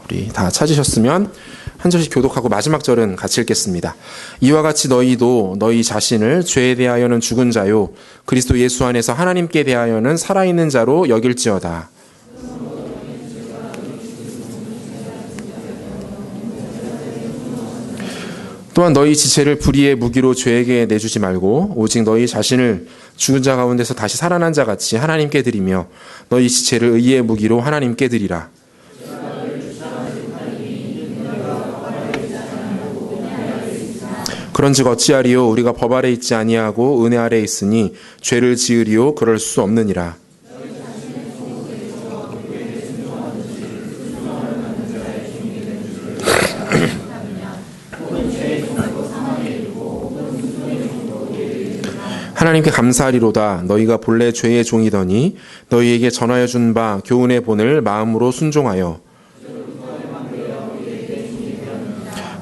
우리 다 찾으셨으면 한 절씩 교독하고 마지막 절은 같이 읽겠습니다. 이와 같이 너희도 너희 자신을 죄에 대하여는 죽은 자요 그리스도 예수 안에서 하나님께 대하여는 살아있는 자로 여길지어다. 또한 너희 지체를 불의의 무기로 죄에게 내주지 말고 오직 너희 자신을 죽은 자 가운데서 다시 살아난 자 같이 하나님께 드리며 너희 지체를 의의 무기로 하나님께 드리라. 그런즉 어찌하리요 우리가 법 아래 있지 아니하고 은혜 아래 있으니 죄를 지으리요 그럴 수 없느니라. 하나님께 감사하리로다. 너희가 본래 죄의 종이더니 너희에게 전하여 준 바 교훈의 본을 마음으로 순종하여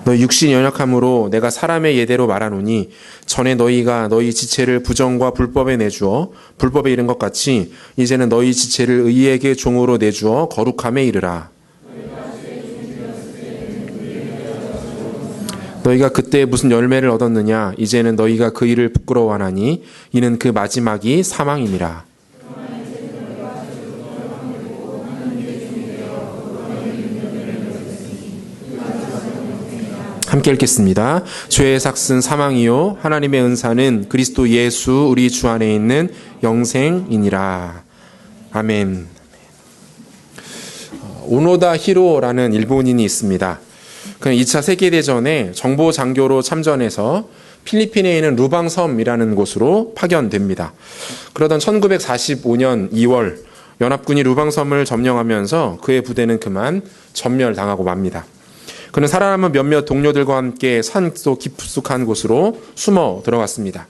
너희 육신 연약함으로 내가 사람의 예대로 말하노니 전에 너희가 너희 지체를 부정과 불법에 내주어 불법에 이른 것 같이 이제는 너희 지체를 의에게 종으로 내주어 거룩함에 이르라. 너희가 그때 무슨 열매를 얻었느냐 이제는 너희가 그 일을 부끄러워하나니 이는 그 마지막이 사망이니라. 함께 읽겠습니다. 죄의 삭은 사망이요 하나님의 은사는 그리스도 예수 우리 주 안에 있는 영생이니라. 아멘. 오노다 히로라는 일본인이 있습니다. 그는 2차 세계대전에 정보장교로 참전해서 필리핀에 있는 루방섬이라는 곳으로 파견됩니다. 그러던 1945년 2월 연합군이 루방섬을 점령하면서 그의 부대는 그만 전멸당하고 맙니다. 그는 살아남은 몇몇 동료들과 함께 산속 깊숙한 곳으로 숨어 들어갔습니다.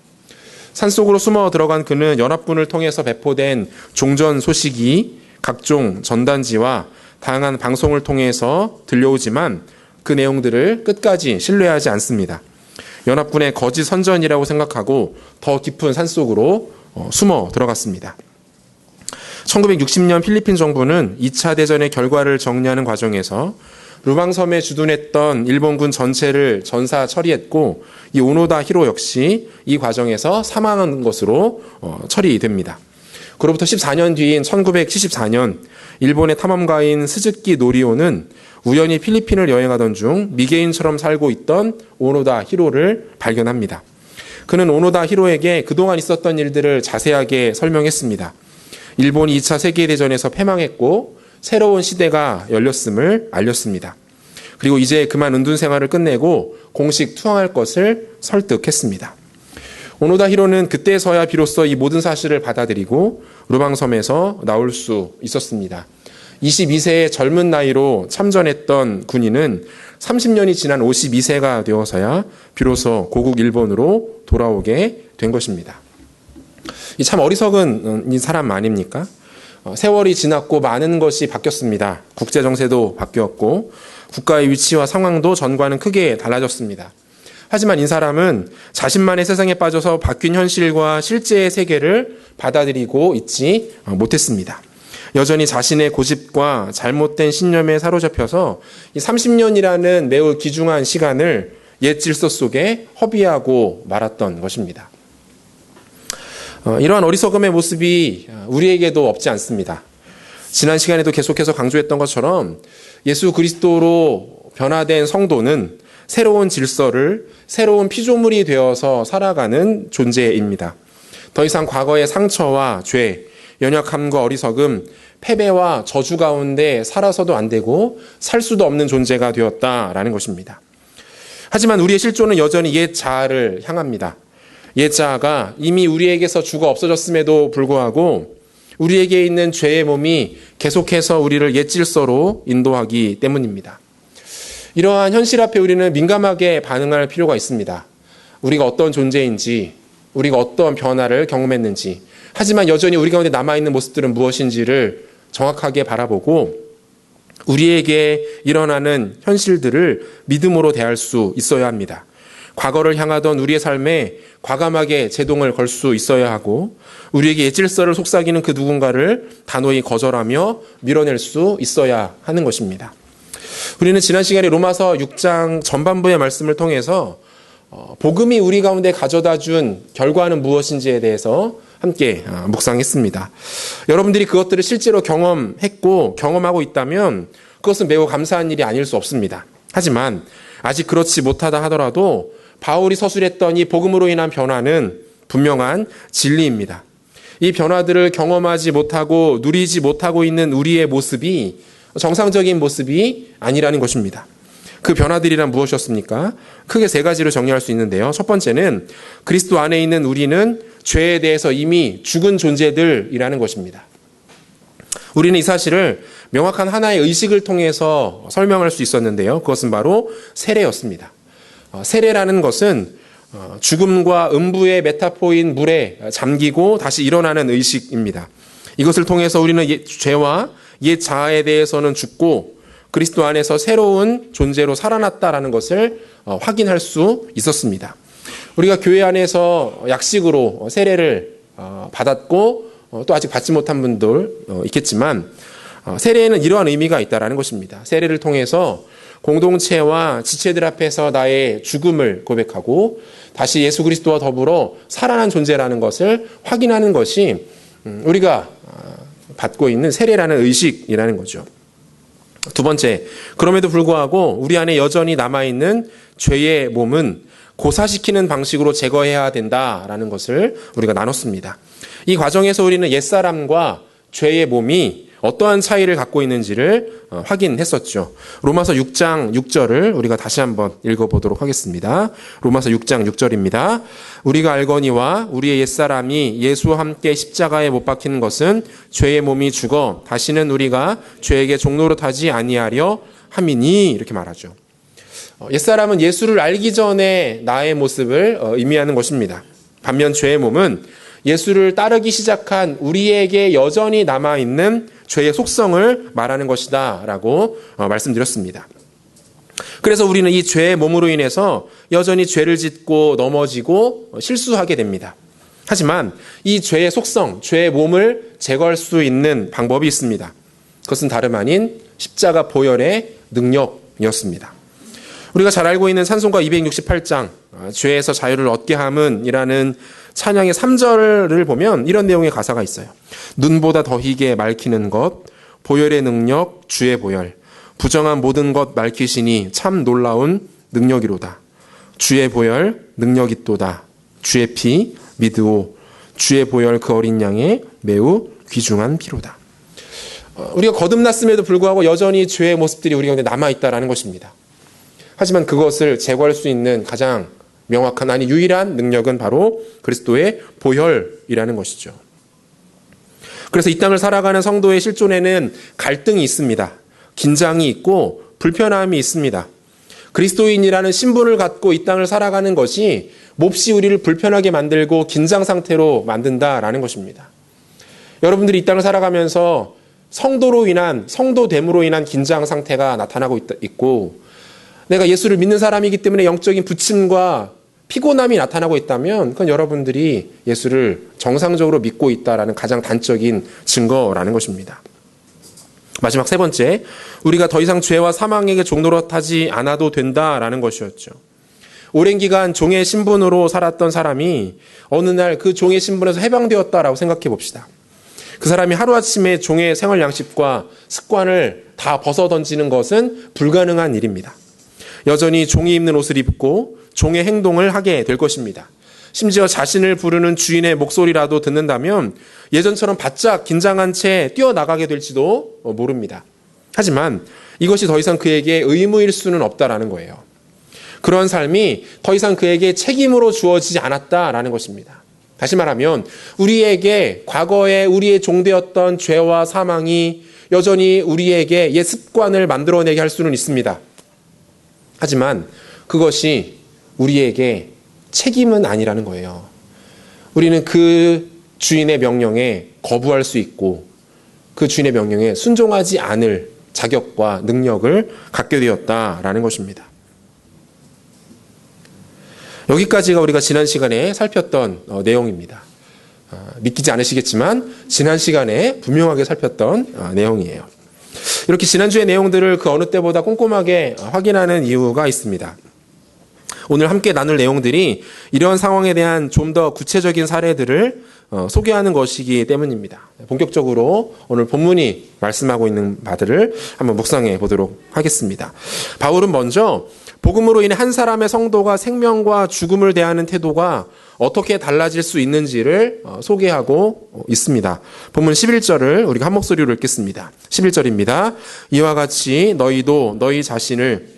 산속으로 숨어 들어간 그는 연합군을 통해서 배포된 종전 소식이 각종 전단지와 다양한 방송을 통해서 들려오지만 그 내용들을 끝까지 신뢰하지 않습니다. 연합군의 거짓 선전이라고 생각하고 더 깊은 산속으로 숨어 들어갔습니다. 1960년 필리핀 정부는 2차 대전의 결과를 정리하는 과정에서 루방섬에 주둔했던 일본군 전체를 전사 처리했고 이 오노다 히로 역시 이 과정에서 사망한 것으로 처리됩니다. 그로부터 14년 뒤인 1974년 일본의 탐험가인 스즈키 노리오는 우연히 필리핀을 여행하던 중 미개인처럼 살고 있던 오노다 히로를 발견합니다. 그는 오노다 히로에게 그동안 있었던 일들을 자세하게 설명했습니다. 일본이 2차 세계대전에서 패망했고 새로운 시대가 열렸음을 알렸습니다. 그리고 이제 그만 은둔 생활을 끝내고 공식 투항할 것을 설득했습니다. 오노다 히로는 그때서야 비로소 이 모든 사실을 받아들이고 루방섬에서 나올 수 있었습니다. 22세의 젊은 나이로 참전했던 군인은 30년이 지난 52세가 되어서야 비로소 고국 일본으로 돌아오게 된 것입니다. 이 참 어리석은 이 사람 아닙니까? 세월이 지났고 많은 것이 바뀌었습니다. 국제 정세도 바뀌었고 국가의 위치와 상황도 전과는 크게 달라졌습니다. 하지만 이 사람은 자신만의 세상에 빠져서 바뀐 현실과 실제의 세계를 받아들이고 있지 못했습니다. 여전히 자신의 고집과 잘못된 신념에 사로잡혀서 이 30년이라는 매우 귀중한 시간을 옛 질서 속에 허비하고 말았던 것입니다. 이러한 어리석음의 모습이 우리에게도 없지 않습니다. 지난 시간에도 계속해서 강조했던 것처럼 예수 그리스도로 변화된 성도는 새로운 질서를 새로운 피조물이 되어서 살아가는 존재입니다. 더 이상 과거의 상처와 죄, 연약함과 어리석음, 패배와 저주 가운데 살아서도 안 되고 살 수도 없는 존재가 되었다라는 것입니다. 하지만 우리의 실존은 여전히 옛 자아를 향합니다. 옛 자아가 이미 우리에게서 죽어 없어졌음에도 불구하고 우리에게 있는 죄의 몸이 계속해서 우리를 옛 질서로 인도하기 때문입니다. 이러한 현실 앞에 우리는 민감하게 반응할 필요가 있습니다. 우리가 어떤 존재인지, 우리가 어떤 변화를 경험했는지, 하지만 여전히 우리 가운데 남아있는 모습들은 무엇인지를 정확하게 바라보고 우리에게 일어나는 현실들을 믿음으로 대할 수 있어야 합니다. 과거를 향하던 우리의 삶에 과감하게 제동을 걸 수 있어야 하고 우리에게 옛 질서를 속삭이는 그 누군가를 단호히 거절하며 밀어낼 수 있어야 하는 것입니다. 우리는 지난 시간에 로마서 6장 전반부의 말씀을 통해서 복음이 우리 가운데 가져다 준 결과는 무엇인지에 대해서 함께 묵상했습니다. 여러분들이 그것들을 실제로 경험했고 경험하고 있다면 그것은 매우 감사한 일이 아닐 수 없습니다. 하지만 아직 그렇지 못하다 하더라도 바울이 서술했던 이 복음으로 인한 변화는 분명한 진리입니다. 이 변화들을 경험하지 못하고 누리지 못하고 있는 우리의 모습이 정상적인 모습이 아니라는 것입니다. 그 변화들이란 무엇이었습니까? 크게 세 가지로 정리할 수 있는데요. 첫 번째는 그리스도 안에 있는 우리는 죄에 대해서 이미 죽은 존재들이라는 것입니다. 우리는 이 사실을 명확한 하나의 의식을 통해서 설명할 수 있었는데요. 그것은 바로 세례였습니다. 세례라는 것은 죽음과 음부의 메타포인 물에 잠기고 다시 일어나는 의식입니다. 이것을 통해서 우리는 죄와 옛 자아에 대해서는 죽고 그리스도 안에서 새로운 존재로 살아났다라는 것을 확인할 수 있었습니다. 우리가 교회 안에서 약식으로 세례를 받았고 또 아직 받지 못한 분들 있겠지만 세례에는 이러한 의미가 있다라는 것입니다. 세례를 통해서 공동체와 지체들 앞에서 나의 죽음을 고백하고 다시 예수 그리스도와 더불어 살아난 존재라는 것을 확인하는 것이 우리가 받고 있는 세례라는 의식이라는 거죠. 두 번째, 그럼에도 불구하고 우리 안에 여전히 남아있는 죄의 몸은 고사시키는 방식으로 제거해야 된다라는 것을 우리가 나눴습니다. 이 과정에서 우리는 옛사람과 죄의 몸이 어떠한 차이를 갖고 있는지를 확인했었죠. 로마서 6장 6절을 우리가 다시 한번 읽어보도록 하겠습니다. 로마서 6장 6절입니다. 우리가 알거니와 우리의 옛사람이 예수와 함께 십자가에 못 박히는 것은 죄의 몸이 죽어 다시는 우리가 죄에게 종노릇하지 아니하려 함이니, 이렇게 말하죠. 옛사람은 예수를 알기 전에 나의 모습을 의미하는 것입니다. 반면 죄의 몸은 예수를 따르기 시작한 우리에게 여전히 남아있는 죄의 속성을 말하는 것이다 라고 말씀드렸습니다. 그래서 우리는 이 죄의 몸으로 인해서 여전히 죄를 짓고 넘어지고 실수하게 됩니다. 하지만 이 죄의 속성, 죄의 몸을 제거할 수 있는 방법이 있습니다. 그것은 다름 아닌 십자가 보혈의 능력이었습니다. 우리가 잘 알고 있는 찬송가 268장 죄에서 자유를 얻게 함은이라는 찬양의 3절을 보면 이런 내용의 가사가 있어요. 눈보다 더 희게 맑히는 것, 보혈의 능력, 주의 보혈. 부정한 모든 것 맑히시니 참 놀라운 능력이로다. 주의 보혈, 능력이또다. 주의 피, 믿으오. 주의 보혈 그 어린 양의 매우 귀중한 피로다. 우리가 거듭났음에도 불구하고 여전히 죄의 모습들이 우리 가운데 남아있다는 것입니다. 하지만 그것을 제거할 수 있는 가장 명확한, 아니 유일한 능력은 바로 그리스도의 보혈이라는 것이죠. 그래서 이 땅을 살아가는 성도의 실존에는 갈등이 있습니다. 긴장이 있고 불편함이 있습니다. 그리스도인이라는 신분을 갖고 이 땅을 살아가는 것이 몹시 우리를 불편하게 만들고 긴장 상태로 만든다라는 것입니다. 여러분들이 이 땅을 살아가면서 성도됨으로 인한 긴장 상태가 나타나고 있고, 내가 예수를 믿는 사람이기 때문에 영적인 부침과 피곤함이 나타나고 있다면 그건 여러분들이 예수를 정상적으로 믿고 있다라는 가장 단적인 증거라는 것입니다. 마지막 세 번째, 우리가 더 이상 죄와 사망에게 종노릇하지 않아도 된다라는 것이었죠. 오랜 기간 종의 신분으로 살았던 사람이 어느 날 그 종의 신분에서 해방되었다라고 생각해 봅시다. 그 사람이 하루아침에 종의 생활 양식과 습관을 다 벗어던지는 것은 불가능한 일입니다. 여전히 종이 입는 옷을 입고 종의 행동을 하게 될 것입니다. 심지어 자신을 부르는 주인의 목소리라도 듣는다면 예전처럼 바짝 긴장한 채 뛰어나가게 될지도 모릅니다. 하지만 이것이 더 이상 그에게 의무일 수는 없다라는 거예요. 그런 삶이 더 이상 그에게 책임으로 주어지지 않았다라는 것입니다. 다시 말하면 우리에게 과거에 우리의 종되었던 죄와 사망이 여전히 우리에게 옛 습관을 만들어내게 할 수는 있습니다. 하지만 그것이 우리에게 책임은 아니라는 거예요. 우리는 그 주인의 명령에 거부할 수 있고 그 주인의 명령에 순종하지 않을 자격과 능력을 갖게 되었다라는 것입니다. 여기까지가 우리가 지난 시간에 살폈던 내용입니다. 믿기지 않으시겠지만 지난 시간에 분명하게 살폈던 내용이에요. 이렇게 지난주의 내용들을 그 어느 때보다 꼼꼼하게 확인하는 이유가 있습니다. 오늘 함께 나눌 내용들이 이런 상황에 대한 좀 더 구체적인 사례들을 소개하는 것이기 때문입니다. 본격적으로 오늘 본문이 말씀하고 있는 바들을 한번 묵상해 보도록 하겠습니다. 바울은 먼저 복음으로 인해 한 사람의 성도가 생명과 죽음을 대하는 태도가 어떻게 달라질 수 있는지를 소개하고 있습니다. 본문 11절을 우리가 한 목소리로 읽겠습니다. 11절입니다. 이와 같이 너희도 너희 자신을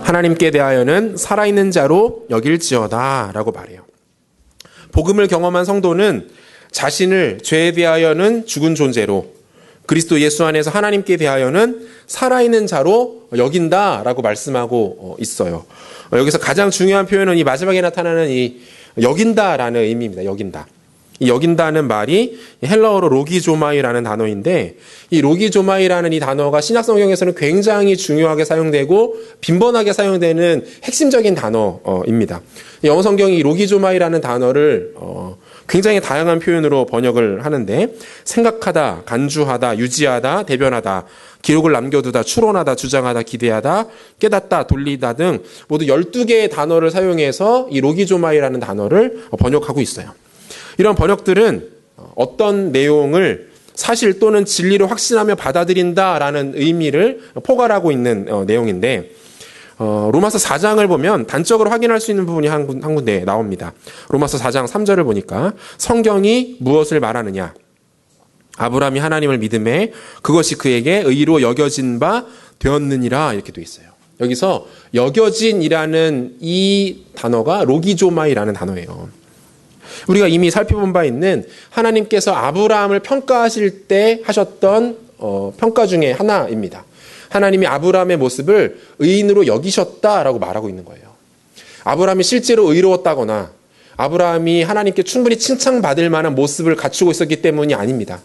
하나님께 대하여는 살아있는 자로 여길지어다 라고 말해요. 복음을 경험한 성도는 자신을 죄에 대하여는 죽은 존재로, 그리스도 예수 안에서 하나님께 대하여는 살아있는 자로 여긴다라고 말씀하고 있어요. 여기서 가장 중요한 표현은 이 마지막에 나타나는 이 여긴다라는 의미입니다. 여긴다. 이 여긴다는 말이 헬라어로 로기조마이라는 단어인데, 이 로기조마이라는 이 단어가 신약성경에서는 굉장히 중요하게 사용되고 빈번하게 사용되는 핵심적인 단어입니다. 영어 성경이 로기조마이라는 단어를 굉장히 다양한 표현으로 번역을 하는데, 생각하다, 간주하다, 유지하다, 대변하다, 기록을 남겨두다, 추론하다, 주장하다, 기대하다, 깨닫다, 돌리다 등 모두 12개의 단어를 사용해서 이 로기조마이라는 단어를 번역하고 있어요. 이런 번역들은 어떤 내용을 사실 또는 진리로 확신하며 받아들인다라는 의미를 포괄하고 있는 내용인데, 로마서 4장을 보면 단적으로 확인할 수 있는 부분이 한 군데 나옵니다. 로마서 4장 3절을 보니까 성경이 무엇을 말하느냐? 아브라함이 하나님을 믿음에 그것이 그에게 의로 여겨진 바 되었느니라, 이렇게 돼 있어요. 여기서 여겨진이라는 이 단어가 로기조마이라는 단어예요. 우리가 이미 살펴본 바 있는 하나님께서 아브라함을 평가하실 때 하셨던 평가 중에 하나입니다. 하나님이 아브라함의 모습을 의인으로 여기셨다라고 말하고 있는 거예요. 아브라함이 실제로 의로웠다거나 아브라함이 하나님께 충분히 칭찬받을 만한 모습을 갖추고 있었기 때문이 아닙니다.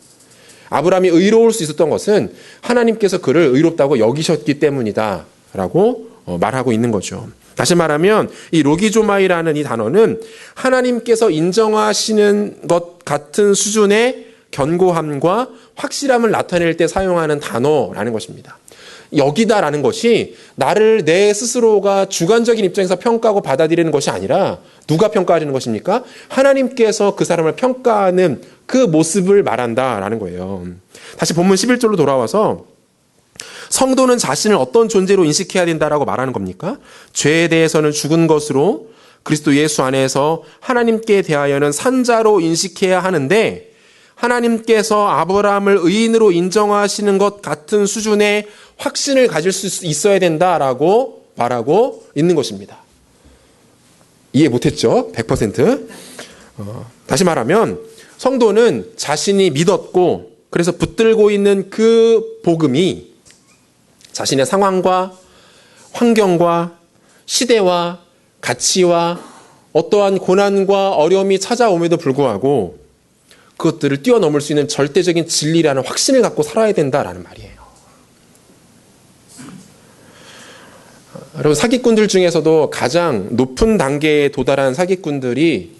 아브라함이 의로울 수 있었던 것은 하나님께서 그를 의롭다고 여기셨기 때문이다라고 말하고 있는 거죠. 다시 말하면 이 로기조마이라는 이 단어는 하나님께서 인정하시는 것 같은 수준의 견고함과 확실함을 나타낼 때 사용하는 단어라는 것입니다. 여기다라는 것이 나를 내 스스로가 주관적인 입장에서 평가하고 받아들이는 것이 아니라 누가 평가하는 것입니까? 하나님께서 그 사람을 평가하는 그 모습을 말한다라는 거예요. 다시 본문 11절로 돌아와서 성도는 자신을 어떤 존재로 인식해야 된다라고 말하는 겁니까? 죄에 대해서는 죽은 것으로 그리스도 예수 안에서 하나님께 대하여는 산자로 인식해야 하는데, 하나님께서 아브라함을 의인으로 인정하시는 것 같은 수준의 확신을 가질 수 있어야 된다라고 말하고 있는 것입니다. 이해 못했죠? 100%. 다시 말하면 성도는 자신이 믿었고 그래서 붙들고 있는 그 복음이 자신의 상황과 환경과 시대와 가치와 어떠한 고난과 어려움이 찾아옴에도 불구하고 그것들을 뛰어넘을 수 있는 절대적인 진리라는 확신을 갖고 살아야 된다라는 말이에요. 여러분, 사기꾼들 중에서도 가장 높은 단계에 도달한 사기꾼들이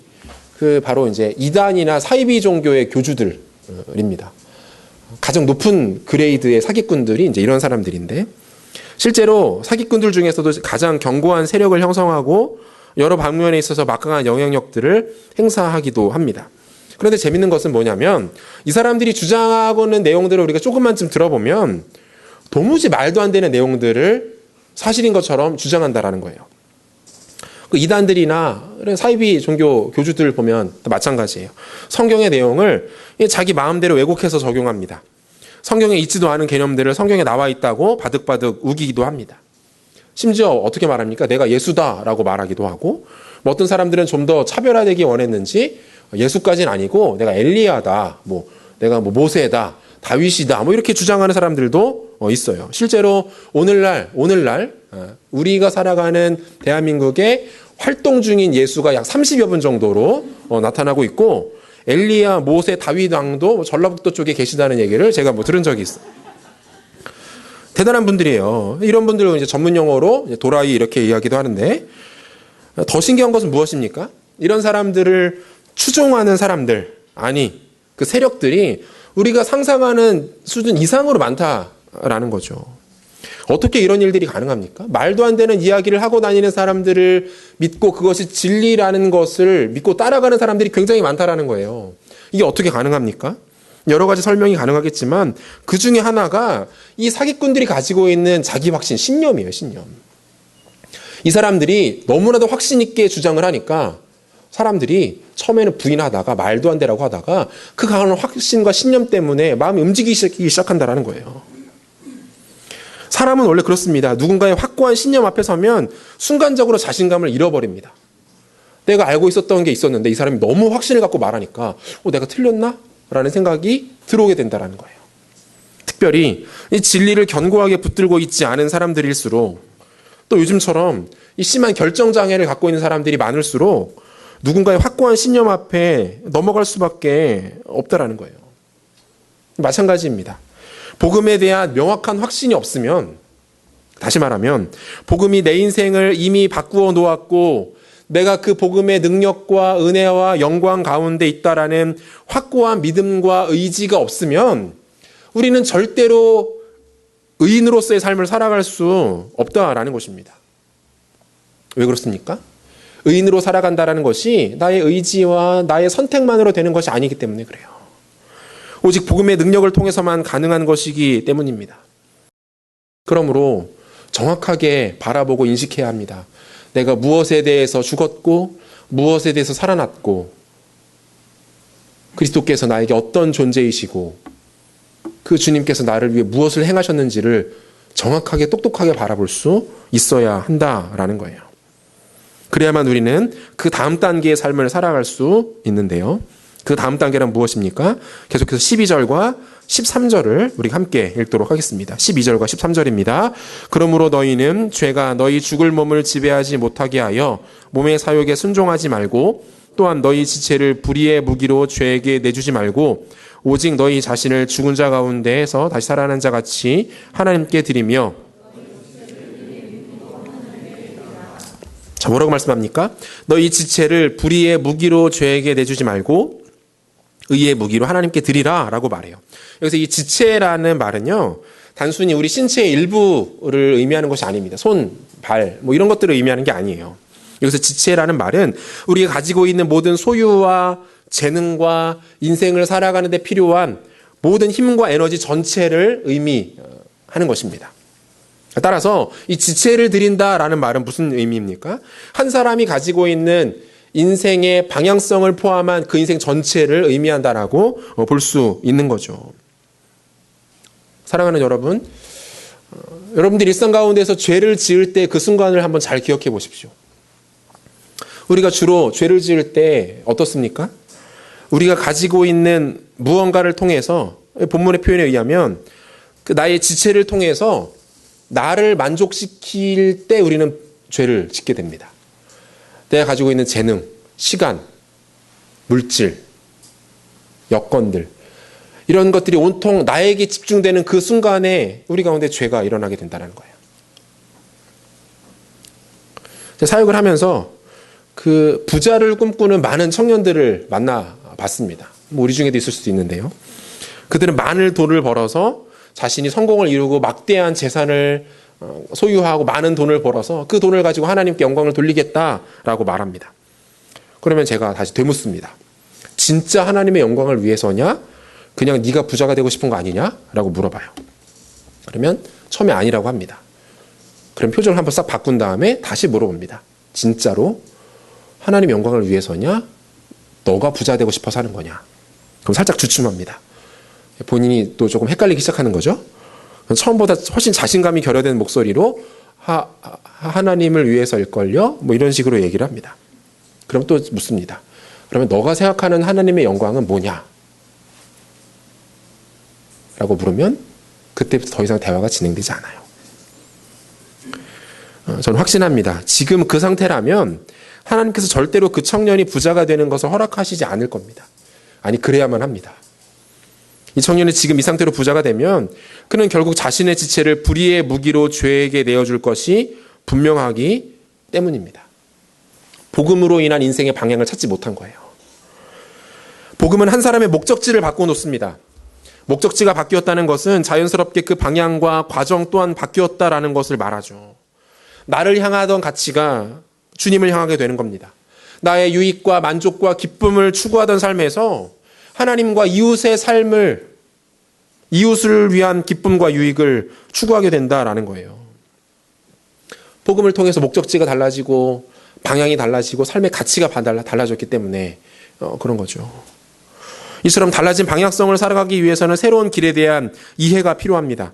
바로 이제 이단이나 사이비 종교의 교주들입니다. 가장 높은 그레이드의 사기꾼들이 이제 이런 사람들인데, 실제로 사기꾼들 중에서도 가장 견고한 세력을 형성하고 여러 방면에 있어서 막강한 영향력들을 행사하기도 합니다. 그런데 재밌는 것은 뭐냐면 이 사람들이 주장하고는 내용들을 우리가 조금만 좀 들어보면 도무지 말도 안 되는 내용들을 사실인 것처럼 주장한다라는 거예요. 그 이단들이나 사이비 종교 교주들 보면 마찬가지예요. 성경의 내용을 자기 마음대로 왜곡해서 적용합니다. 성경에 있지도 않은 개념들을 성경에 나와 있다고 바득바득 우기기도 합니다. 심지어 어떻게 말합니까? 내가 예수다라고 말하기도 하고, 어떤 사람들은 좀 더 차별화되기 원했는지 예수까지는 아니고 내가 엘리야다, 내가 모세다, 다윗이다, 이렇게 주장하는 사람들도 있어요. 실제로 오늘날 우리가 살아가는 대한민국에 활동 중인 예수가 약 30여 분 정도로 나타나고 있고, 엘리야, 모세, 다윗 왕도 전라북도 쪽에 계시다는 얘기를 제가 들은 적이 있어요. 대단한 분들이에요. 이런 분들은 이제 전문 용어로 도라이 이렇게 이야기도 하는데, 더 신기한 것은 무엇입니까? 이런 사람들을 추종하는 사람들, 그 세력들이 우리가 상상하는 수준 이상으로 많다라는 거죠. 어떻게 이런 일들이 가능합니까? 말도 안 되는 이야기를 하고 다니는 사람들을 믿고 그것이 진리라는 것을 믿고 따라가는 사람들이 굉장히 많다라는 거예요. 이게 어떻게 가능합니까? 여러 가지 설명이 가능하겠지만 그 중에 하나가 이 사기꾼들이 가지고 있는 자기 확신, 신념이에요, 신념. 이 사람들이 너무나도 확신 있게 주장을 하니까 사람들이 처음에는 부인하다가 말도 안 되라고 하다가 그 강한 확신과 신념 때문에 마음이 움직이기 시작한다는 거예요. 사람은 원래 그렇습니다. 누군가의 확고한 신념 앞에 서면 순간적으로 자신감을 잃어버립니다. 내가 알고 있었던 게 있었는데 이 사람이 너무 확신을 갖고 말하니까 내가 틀렸나? 라는 생각이 들어오게 된다는 거예요. 특별히 이 진리를 견고하게 붙들고 있지 않은 사람들일수록 또 요즘처럼 이 심한 결정장애를 갖고 있는 사람들이 많을수록 누군가의 확고한 신념 앞에 넘어갈 수밖에 없다라는 거예요. 마찬가지입니다. 복음에 대한 명확한 확신이 없으면, 다시 말하면 복음이 내 인생을 이미 바꾸어 놓았고 내가 그 복음의 능력과 은혜와 영광 가운데 있다라는 확고한 믿음과 의지가 없으면 우리는 절대로 의인으로서의 삶을 살아갈 수 없다라는 것입니다. 왜 그렇습니까? 의인으로 살아간다라는 것이 나의 의지와 나의 선택만으로 되는 것이 아니기 때문에 그래요. 오직 복음의 능력을 통해서만 가능한 것이기 때문입니다. 그러므로 정확하게 바라보고 인식해야 합니다. 내가 무엇에 대해서 죽었고 무엇에 대해서 살아났고 그리스도께서 나에게 어떤 존재이시고 그 주님께서 나를 위해 무엇을 행하셨는지를 정확하게 똑똑하게 바라볼 수 있어야 한다라는 거예요. 그래야만 우리는 그 다음 단계의 삶을 살아갈 수 있는데요. 그 다음 단계란 무엇입니까? 계속해서 12절과 13절을 우리가 함께 읽도록 하겠습니다. 12절과 13절입니다. 그러므로 너희는 죄가 너희 죽을 몸을 지배하지 못하게 하여 몸의 사욕에 순종하지 말고 또한 너희 지체를 불의의 무기로 죄에게 내주지 말고 오직 너희 자신을 죽은 자 가운데에서 다시 살아난 자 같이 하나님께 드리며. 자, 뭐라고 말씀합니까? 너희 지체를 불의의 무기로 죄에게 내주지 말고 의의 무기로 하나님께 드리라 라고 말해요. 여기서 이 지체라는 말은요, 단순히 우리 신체의 일부를 의미하는 것이 아닙니다. 손, 발, 이런 것들을 의미하는 게 아니에요. 여기서 지체라는 말은 우리가 가지고 있는 모든 소유와 재능과 인생을 살아가는 데 필요한 모든 힘과 에너지 전체를 의미하는 것입니다. 따라서 이 지체를 드린다라는 말은 무슨 의미입니까? 한 사람이 가지고 있는 인생의 방향성을 포함한 그 인생 전체를 의미한다라고 볼 수 있는 거죠. 사랑하는 여러분, 여러분들 일상 가운데서 죄를 지을 때 그 순간을 한번 잘 기억해 보십시오. 우리가 주로 죄를 지을 때 어떻습니까? 우리가 가지고 있는 무언가를 통해서, 본문의 표현에 의하면 그 나의 지체를 통해서 나를 만족시킬 때 우리는 죄를 짓게 됩니다. 내가 가지고 있는 재능, 시간, 물질, 여건들, 이런 것들이 온통 나에게 집중되는 그 순간에 우리 가운데 죄가 일어나게 된다는 거예요. 사역을 하면서 그 부자를 꿈꾸는 많은 청년들을 만나봤습니다. 우리 중에도 있을 수도 있는데요. 그들은 많은 돈을 벌어서 자신이 성공을 이루고 막대한 재산을 소유하고 많은 돈을 벌어서 그 돈을 가지고 하나님께 영광을 돌리겠다라고 말합니다. 그러면 제가 다시 되묻습니다. 진짜 하나님의 영광을 위해서냐? 그냥 네가 부자가 되고 싶은 거 아니냐? 라고 물어봐요. 그러면 처음에 아니라고 합니다. 그럼 표정을 한번 싹 바꾼 다음에 다시 물어봅니다. 진짜로 하나님의 영광을 위해서냐? 너가 부자 되고 싶어서 하는 거냐? 그럼 살짝 주춤합니다. 본인이 또 조금 헷갈리기 시작하는 거죠. 처음보다 훨씬 자신감이 결여된 목소리로 하나님을 위해서일걸요? 이런 식으로 얘기를 합니다. 그럼 또 묻습니다. 그러면 너가 생각하는 하나님의 영광은 뭐냐? 라고 물으면 그때부터 더 이상 대화가 진행되지 않아요. 저는 확신합니다. 지금 그 상태라면 하나님께서 절대로 그 청년이 부자가 되는 것을 허락하시지 않을 겁니다. 아니, 그래야만 합니다. 이 청년이 지금 이 상태로 부자가 되면 그는 결국 자신의 지체를 불의의 무기로 죄에게 내어줄 것이 분명하기 때문입니다. 복음으로 인한 인생의 방향을 찾지 못한 거예요. 복음은 한 사람의 목적지를 바꿔놓습니다. 목적지가 바뀌었다는 것은 자연스럽게 그 방향과 과정 또한 바뀌었다라는 것을 말하죠. 나를 향하던 가치가 주님을 향하게 되는 겁니다. 나의 유익과 만족과 기쁨을 추구하던 삶에서 하나님과 이웃의 삶을, 이웃을 위한 기쁨과 유익을 추구하게 된다라는 거예요. 복음을 통해서 목적지가 달라지고 방향이 달라지고 삶의 가치가 달라졌기 때문에 그런 거죠. 이처럼 달라진 방향성을 살아가기 위해서는 새로운 길에 대한 이해가 필요합니다.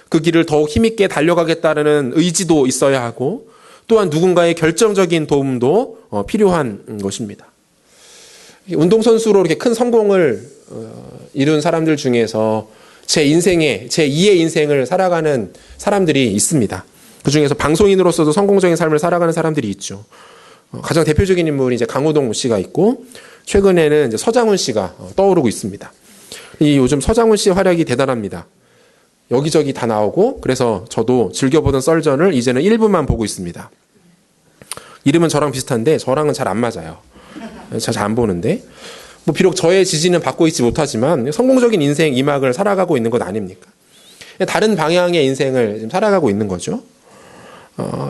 그 길을 더욱 힘있게 달려가겠다는 의지도 있어야 하고 또한 누군가의 결정적인 도움도 필요한 것입니다. 운동선수로 이렇게 큰 성공을 이룬 사람들 중에서 제 2의 인생을 살아가는 사람들이 있습니다. 그 중에서 방송인으로서도 성공적인 삶을 살아가는 사람들이 있죠. 가장 대표적인 인물이 이제 강호동 씨가 있고, 최근에는 이제 서장훈 씨가 떠오르고 있습니다. 이 요즘 서장훈 씨의 활약이 대단합니다. 여기저기 다 나오고, 그래서 저도 즐겨보던 썰전을 이제는 1부만 보고 있습니다. 이름은 저랑 비슷한데 저랑은 잘 안 맞아요. 잘 안 보는데, 뭐 비록 저의 지지는 받고 있지 못하지만 성공적인 인생 이막을 살아가고 있는 것 아닙니까? 다른 방향의 인생을 지금 살아가고 있는 거죠.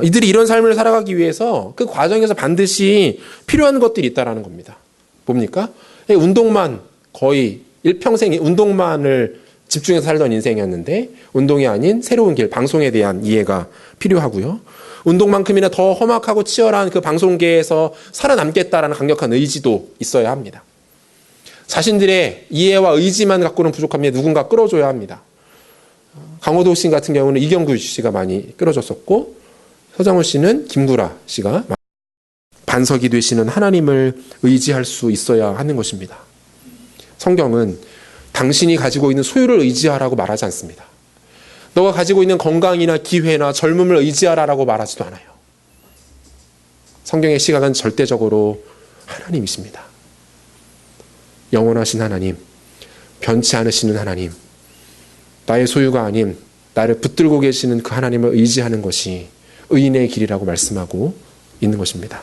이들이 이런 삶을 살아가기 위해서 그 과정에서 반드시 필요한 것들이 있다라는 겁니다. 뭡니까? 운동만 거의 일평생 운동만을 집중해서 살던 인생이었는데 운동이 아닌 새로운 길, 방송에 대한 이해가 필요하고요. 운동만큼이나 더 험악하고 치열한 그 방송계에서 살아남겠다라는 강력한 의지도 있어야 합니다. 자신들의 이해와 의지만 갖고는 부족합니다. 누군가 끌어줘야 합니다. 강호동 씨 같은 경우는 이경규 씨가 많이 끌어줬었고, 서장훈 씨는 김구라 씨가 반석이 되시는 하나님을 의지할 수 있어야 하는 것입니다. 성경은 당신이 가지고 있는 소유를 의지하라고 말하지 않습니다. 너가 가지고 있는 건강이나 기회나 젊음을 의지하라라고 말하지도 않아요. 성경의 시각은 절대적으로 하나님이십니다. 영원하신 하나님, 변치 않으시는 하나님, 나의 소유가 아닌 나를 붙들고 계시는 그 하나님을 의지하는 것이 의인의 길이라고 말씀하고 있는 것입니다.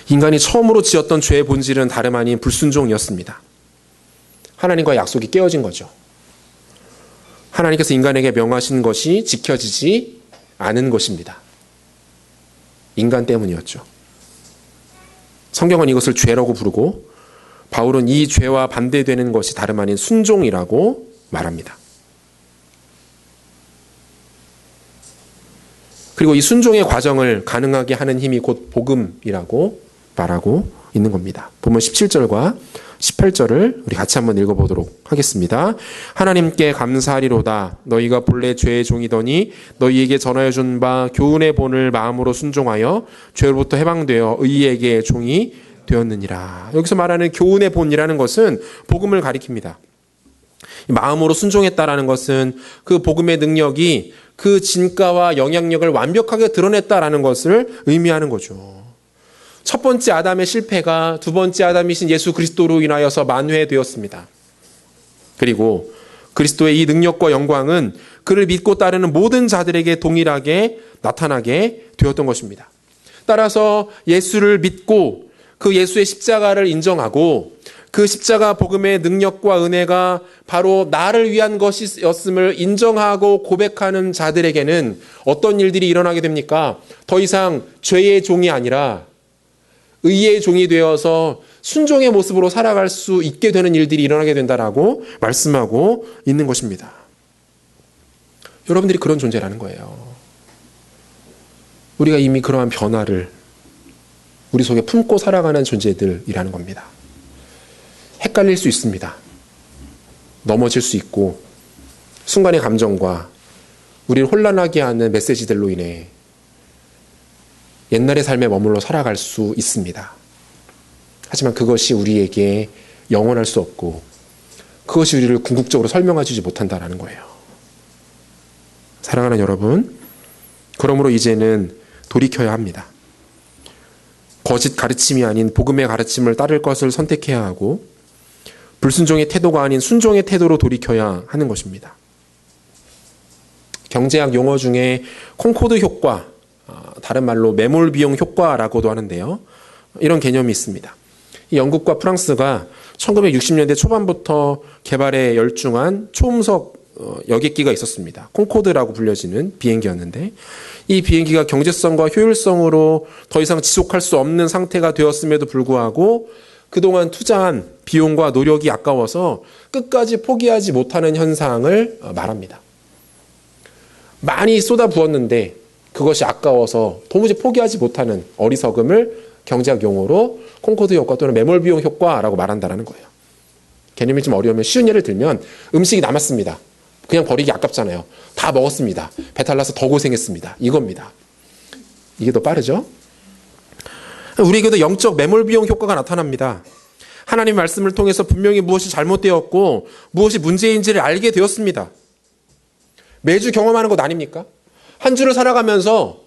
인간이 처음으로 지었던 죄의 본질은 다름 아닌 불순종이었습니다. 하나님과의 약속이 깨어진 거죠. 하나님께서 인간에게 명하신 것이 지켜지지 않은 것입니다. 인간 때문이었죠. 성경은 이것을 죄라고 부르고 바울은 이 죄와 반대되는 것이 다름 아닌 순종이라고 말합니다. 그리고 이 순종의 과정을 가능하게 하는 힘이 곧 복음이라고 말하고 있는 겁니다. 본문 17절과 18절을 우리 같이 한번 읽어보도록 하겠습니다. 하나님께 감사하리로다. 너희가 본래 죄의 종이더니 너희에게 전하여 준 바 교훈의 본을 마음으로 순종하여 죄로부터 해방되어 의에게 종이 되었느니라. 여기서 말하는 교훈의 본이라는 것은 복음을 가리킵니다. 마음으로 순종했다라는 것은 그 복음의 능력이 그 진가와 영향력을 완벽하게 드러냈다라는 것을 의미하는 거죠. 첫 번째 아담의 실패가 두 번째 아담이신 예수 그리스도로 인하여서 만회되었습니다. 그리고 그리스도의 이 능력과 영광은 그를 믿고 따르는 모든 자들에게 동일하게 나타나게 되었던 것입니다. 따라서 예수를 믿고 그 예수의 십자가를 인정하고 그 십자가 복음의 능력과 은혜가 바로 나를 위한 것이었음을 인정하고 고백하는 자들에게는 어떤 일들이 일어나게 됩니까? 더 이상 죄의 종이 아니라 의의 종이 되어서 순종의 모습으로 살아갈 수 있게 되는 일들이 일어나게 된다라고 말씀하고 있는 것입니다. 여러분들이 그런 존재라는 거예요. 우리가 이미 그러한 변화를 우리 속에 품고 살아가는 존재들이라는 겁니다. 헷갈릴 수 있습니다. 넘어질 수 있고 순간의 감정과 우리를 혼란하게 하는 메시지들로 인해 옛날의 삶에 머물러 살아갈 수 있습니다. 하지만 그것이 우리에게 영원할 수 없고 그것이 우리를 궁극적으로 설명해주지 못한다는 거예요. 사랑하는 여러분, 그러므로 이제는 돌이켜야 합니다. 거짓 가르침이 아닌 복음의 가르침을 따를 것을 선택해야 하고 불순종의 태도가 아닌 순종의 태도로 돌이켜야 하는 것입니다. 경제학 용어 중에 콩코드 효과, 다른 말로 매몰 비용 효과라고도 하는데요. 이런 개념이 있습니다. 영국과 프랑스가 1960년대 초반부터 개발에 열중한 초음속 여객기가 있었습니다. 콩코드라고 불려지는 비행기였는데, 이 비행기가 경제성과 효율성으로 더 이상 지속할 수 없는 상태가 되었음에도 불구하고 그동안 투자한 비용과 노력이 아까워서 끝까지 포기하지 못하는 현상을 말합니다. 많이 쏟아부었는데 그것이 아까워서 도무지 포기하지 못하는 어리석음을 경제학 용어로 콩코드 효과 또는 매몰 비용 효과라고 말한다는 거예요. 개념이 좀 어려우면 쉬운 예를 들면, 음식이 남았습니다. 그냥 버리기 아깝잖아요. 다 먹었습니다. 배탈 나서 더 고생했습니다. 이겁니다. 이게 더 빠르죠? 우리에게도 영적 매몰 비용 효과가 나타납니다. 하나님 말씀을 통해서 분명히 무엇이 잘못되었고 무엇이 문제인지를 알게 되었습니다. 매주 경험하는 것 아닙니까? 한 주를 살아가면서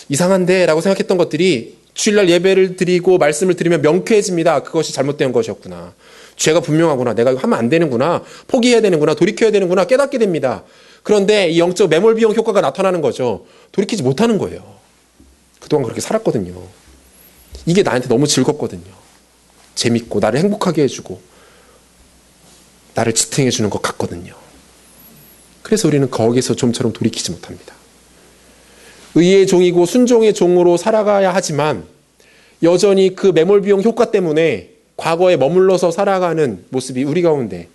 이상한데 라고 생각했던 것들이 주일날 예배를 드리고 말씀을 드리면 명쾌해집니다. 그것이 잘못된 것이었구나. 죄가 분명하구나. 내가 이거 하면 안 되는구나. 포기해야 되는구나. 돌이켜야 되는구나. 깨닫게 됩니다. 그런데 이 영적 매몰 비용 효과가 나타나는 거죠. 돌이키지 못하는 거예요. 그동안 그렇게 살았거든요. 이게 나한테 너무 즐겁거든요. 재밌고 나를 행복하게 해주고 나를 지탱해 주는 것 같거든요. 그래서 우리는 거기서 좀처럼 돌이키지 못합니다. 의의 종이고 순종의 종으로 살아가야 하지만 여전히 그 매몰 비용 효과 때문에 과거에 머물러서 살아가는 모습이 우리 가운데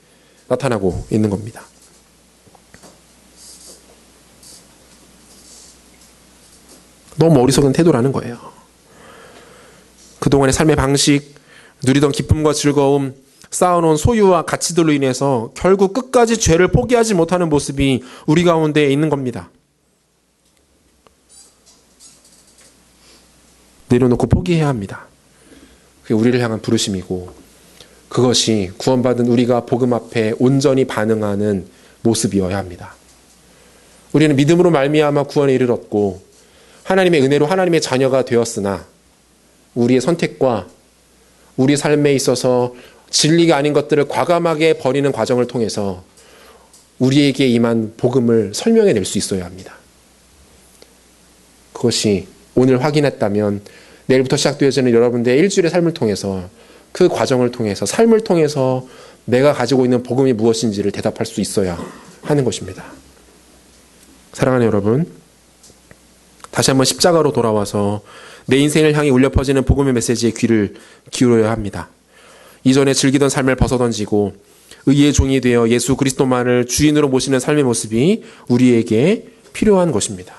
나타나고 있는 겁니다. 너무 어리석은 태도라는 거예요. 그동안의 삶의 방식, 누리던 기쁨과 즐거움, 쌓아놓은 소유와 가치들로 인해서 결국 끝까지 죄를 포기하지 못하는 모습이 우리 가운데 있는 겁니다. 내려놓고 포기해야 합니다. 그게 우리를 향한 부르심이고, 그것이 구원받은 우리가 복음 앞에 온전히 반응하는 모습이어야 합니다. 우리는 믿음으로 말미암아 구원에 이르렀고 하나님의 은혜로 하나님의 자녀가 되었으나 우리의 선택과 우리 삶에 있어서 진리가 아닌 것들을 과감하게 버리는 과정을 통해서 우리에게 임한 복음을 설명해 낼 수 있어야 합니다. 그것이 오늘 확인했다면 내일부터 시작되어지는 여러분들의 일주일의 삶을 통해서, 그 과정을 통해서, 삶을 통해서 내가 가지고 있는 복음이 무엇인지를 대답할 수 있어야 하는 것입니다. 사랑하는 여러분, 다시 한번 십자가로 돌아와서 내 인생을 향해 울려 퍼지는 복음의 메시지에 귀를 기울여야 합니다. 이전에 즐기던 삶을 벗어던지고 의의 종이 되어 예수 그리스도만을 주인으로 모시는 삶의 모습이 우리에게 필요한 것입니다.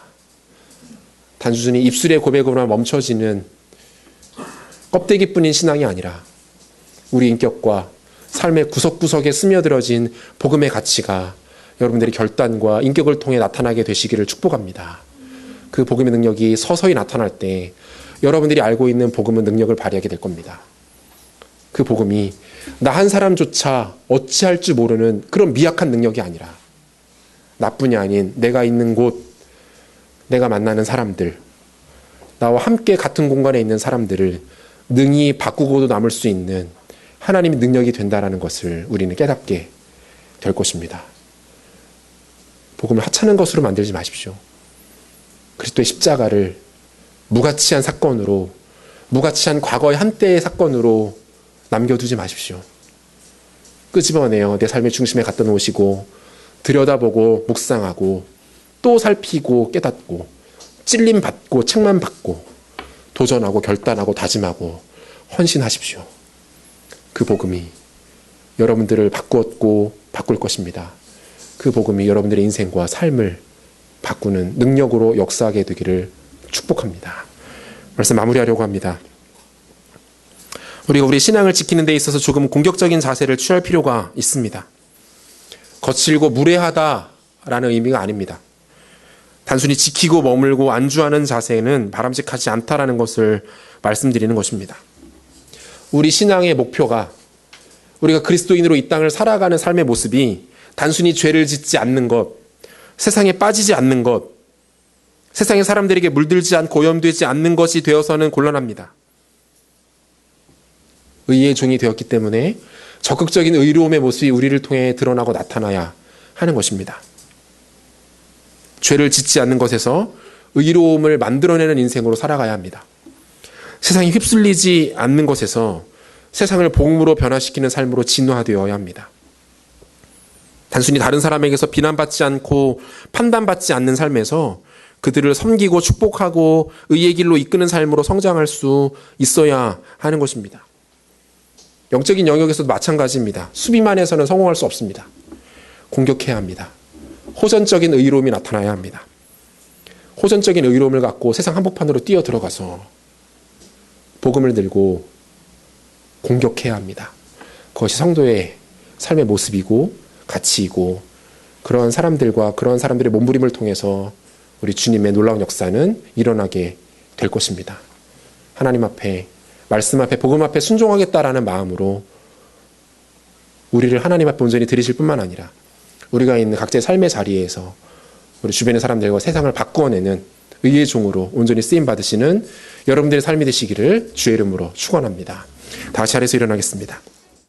단순히 입술의 고백으로만 멈춰지는 껍데기뿐인 신앙이 아니라 우리 인격과 삶의 구석구석에 스며들어진 복음의 가치가 여러분들의 결단과 인격을 통해 나타나게 되시기를 축복합니다. 그 복음의 능력이 서서히 나타날 때 여러분들이 알고 있는 복음은 능력을 발휘하게 될 겁니다. 그 복음이 나 한 사람조차 어찌할 줄 모르는 그런 미약한 능력이 아니라 나뿐이 아닌 내가 있는 곳, 내가 만나는 사람들, 나와 함께 같은 공간에 있는 사람들을 능히 바꾸고도 남을 수 있는 하나님의 능력이 된다는 것을 우리는 깨닫게 될 것입니다. 복음을 하찮은 것으로 만들지 마십시오. 그리스도의 십자가를 무가치한 사건으로, 무가치한 과거의 한때의 사건으로 남겨두지 마십시오. 끄집어내어 내 삶의 중심에 갖다 놓으시고 들여다보고 묵상하고 또 살피고 깨닫고 찔림받고 책망받고 도전하고 결단하고 다짐하고 헌신하십시오. 그 복음이 여러분들을 바꾸었고 바꿀 것입니다. 그 복음이 여러분들의 인생과 삶을 바꾸는 능력으로 역사하게 되기를 축복합니다. 말씀 마무리하려고 합니다. 우리가 우리 신앙을 지키는 데 있어서 조금 공격적인 자세를 취할 필요가 있습니다. 거칠고 무례하다라는 의미가 아닙니다. 단순히 지키고 머물고 안주하는 자세는 바람직하지 않다라는 것을 말씀드리는 것입니다. 우리 신앙의 목표가 우리가 그리스도인으로 이 땅을 살아가는 삶의 모습이 단순히 죄를 짓지 않는 것, 세상에 빠지지 않는 것, 세상의 사람들에게 물들지 않고 오염되지 않는 것이 되어서는 곤란합니다. 의의 종이 되었기 때문에 적극적인 의로움의 모습이 우리를 통해 드러나고 나타나야 하는 것입니다. 죄를 짓지 않는 것에서 의로움을 만들어내는 인생으로 살아가야 합니다. 세상에 휩쓸리지 않는 것에서 세상을 복음으로 변화시키는 삶으로 진화되어야 합니다. 단순히 다른 사람에게서 비난받지 않고 판단받지 않는 삶에서 그들을 섬기고 축복하고 의의 길로 이끄는 삶으로 성장할 수 있어야 하는 것입니다. 영적인 영역에서도 마찬가지입니다. 수비만 해서는 성공할 수 없습니다. 공격해야 합니다. 호전적인 의로움이 나타나야 합니다. 호전적인 의로움을 갖고 세상 한복판으로 뛰어 들어가서 복음을 들고 공격해야 합니다. 그것이 성도의 삶의 모습이고 가치이고, 그런 사람들과 그런 사람들의 몸부림을 통해서 우리 주님의 놀라운 역사는 일어나게 될 것입니다. 하나님 앞에, 말씀 앞에, 복음 앞에 순종하겠다라는 마음으로 우리를 하나님 앞에 온전히 드리실 뿐만 아니라 우리가 있는 각자의 삶의 자리에서 우리 주변의 사람들과 세상을 바꾸어내는 의의 종으로 온전히 쓰임받으시는 여러분들의 삶이 되시기를 주의 이름으로 축원합니다. 다 같이 자리에서 일어나겠습니다.